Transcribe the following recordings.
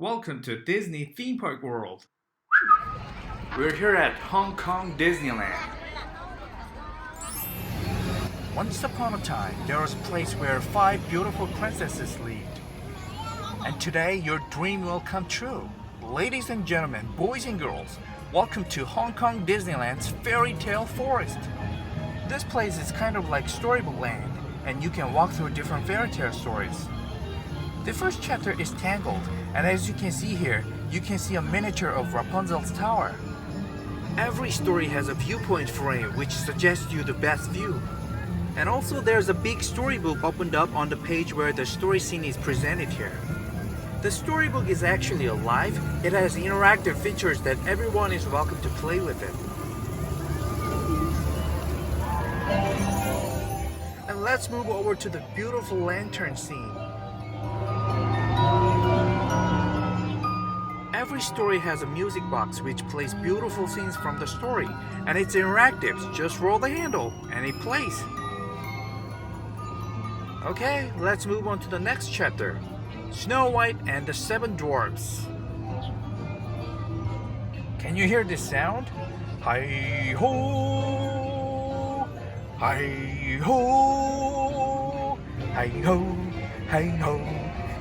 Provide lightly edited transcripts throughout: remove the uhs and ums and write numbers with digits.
Welcome to Disney Theme Park World. We're here at Hong Kong Disneyland. Once upon a time, there was a place where 5 beautiful princesses lived. And today, your dream will come true. Ladies and gentlemen, boys and girls, welcome to Hong Kong Disneyland's Fairy Tale Forest. This place is kind of like Storybook land, and you can walk through different fairy tale stories. The first chapter is Tangled, and as you can see here, you can see a miniature of Rapunzel's tower. Every story has a viewpoint frame which suggests you the best view. And also there's a big storybook opened up on the page where the story scene is presented here. The storybook is actually alive. It has interactive features that everyone is welcome to play with it. And let's move over to the beautiful lantern scene. Every story has a music box which plays beautiful scenes from the story, and it's interactive. Just roll the handle and it plays. Okay, let's move on to the next chapter. Snow White and the 7 Dwarfs. Can you hear this sound? Hi-ho! Hi-ho! Hi-ho! Hi-ho!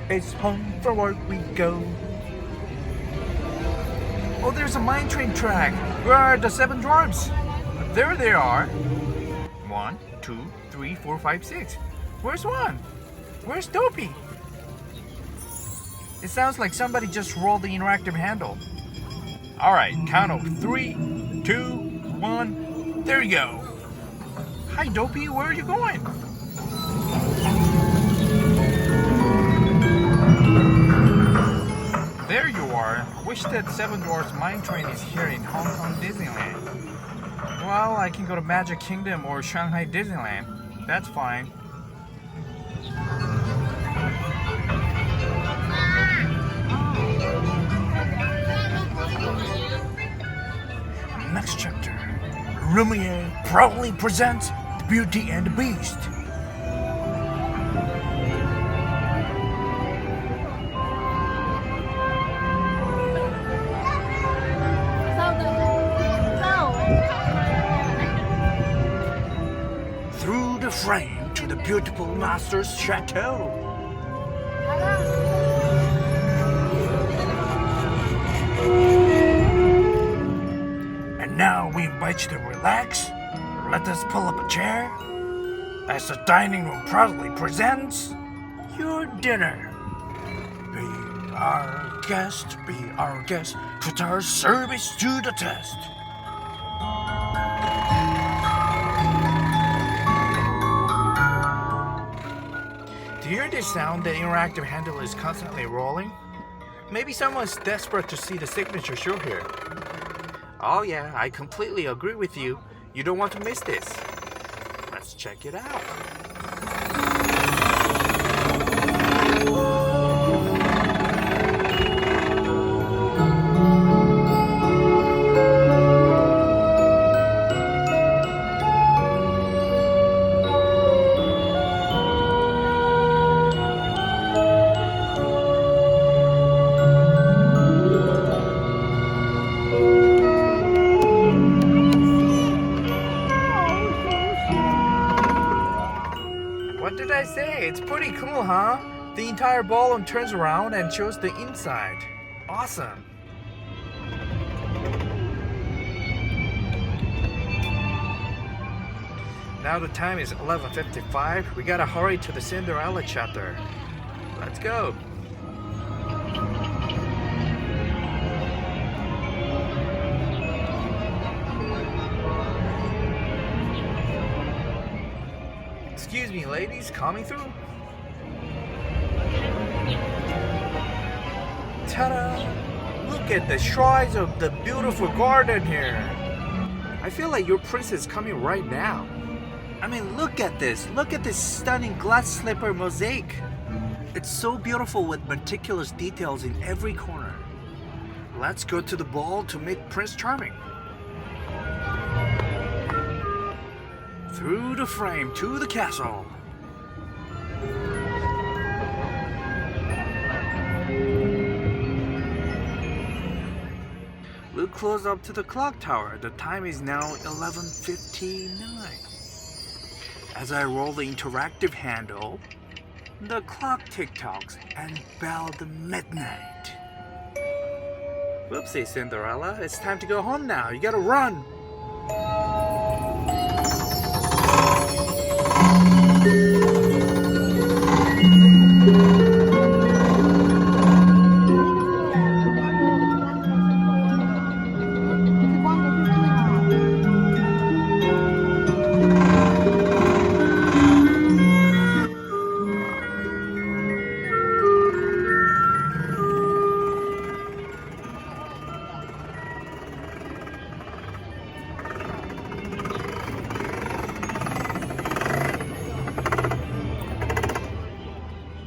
It's home from work we go. Oh, there's a mine train track. Where are the 7 dwarfs? There they are. 1, 2, 3, 4, 5, 6. Where's one? Where's Dopey? It sounds like somebody just rolled the interactive handle. Alright, count of 3, 2, 1. There you go. Hi Dopey, where are you going? There you are. Wish that 7 Dwarfs mine train is here in Hong Kong Disneyland. Well, I can go to Magic Kingdom or Shanghai Disneyland. That's fine. Next chapter. Lumiere proudly presents The Beauty and the Beast. Through the frame to the beautiful master's chateau. And now we invite you to relax. Let us pull up a chair as the dining room proudly presents your dinner. Be our guest, put our service to the test. Do you hear this sound? The interactive handle is constantly rolling. Maybe someone's desperate to see the signature show here. Oh yeah, I completely agree with you. You don't want to miss this. Let's check it out. What did I say? It's pretty cool, huh? The entire ballroom turns around and shows the inside. Awesome. Now the time is 11:55. We gotta hurry to the Cinderella chapter. Let's go. Excuse me, ladies, coming through. Ta-da! Look at the shrines of the beautiful garden here. I feel like your prince is coming right now. I mean, look at this. Look at this stunning glass slipper mosaic. It's so beautiful with meticulous details in every corner. Let's go to the ball to meet Prince Charming. Through the frame to the castle. look close up to the clock tower. The time is now 11:59. As I roll the interactive handle, the clock tick-tocks and bell the midnight. Whoopsie, Cinderella. It's time to go home now. You gotta run.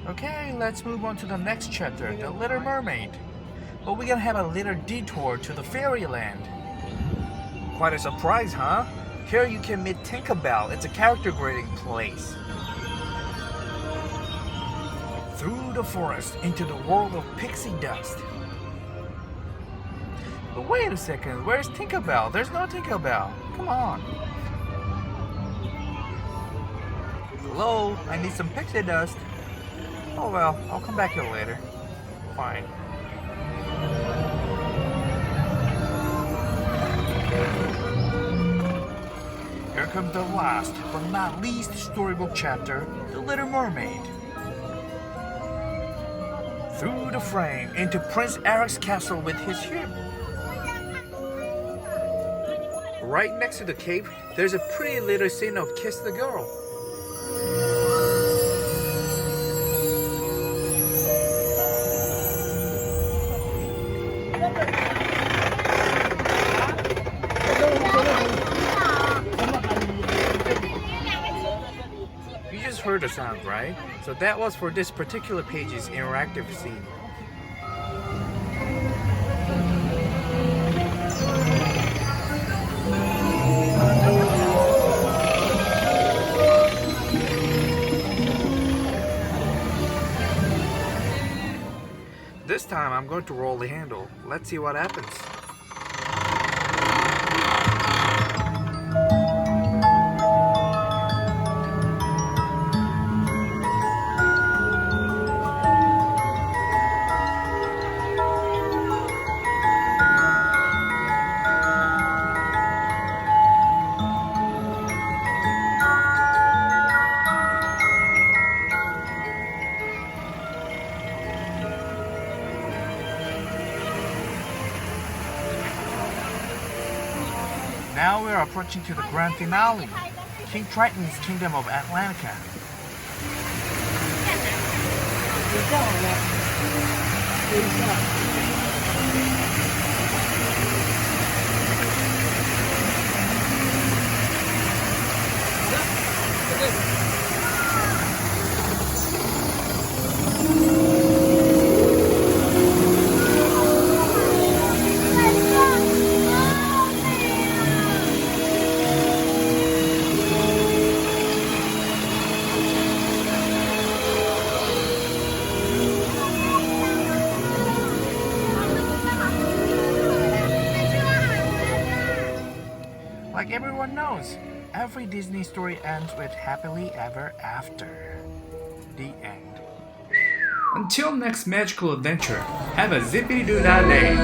Okay, let's move on to the next chapter, the Little Mermaid. But we're gonna have a little detour to the fairyland. Quite a surprise, huh? Here you can meet Tinkerbell. It's a character creating place. Through the forest into the world of pixie dust. But wait a second, where's Tinkerbell? There's no Tinkerbell. Come on. Hello, I need some pixie dust. Oh well, I'll come back here later. Fine. Here comes the last, but not least, storybook chapter, The Little Mermaid. Through the frame into Prince Eric's castle with his ship. Right next to the cave, there's a pretty little scene of Kiss the Girl. You just heard the sound, right? So that was for this particular page's interactive scene. This time I'm going to roll the handle. Let's see what happens. Now we're approaching to the grand finale, King Triton's Kingdom of Atlantica. Like everyone knows, every Disney story ends with happily ever after. The end. Until next magical adventure, have a zippity-doo-dah day.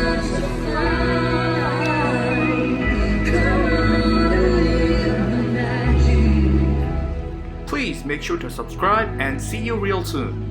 Please make sure to subscribe and see you real soon.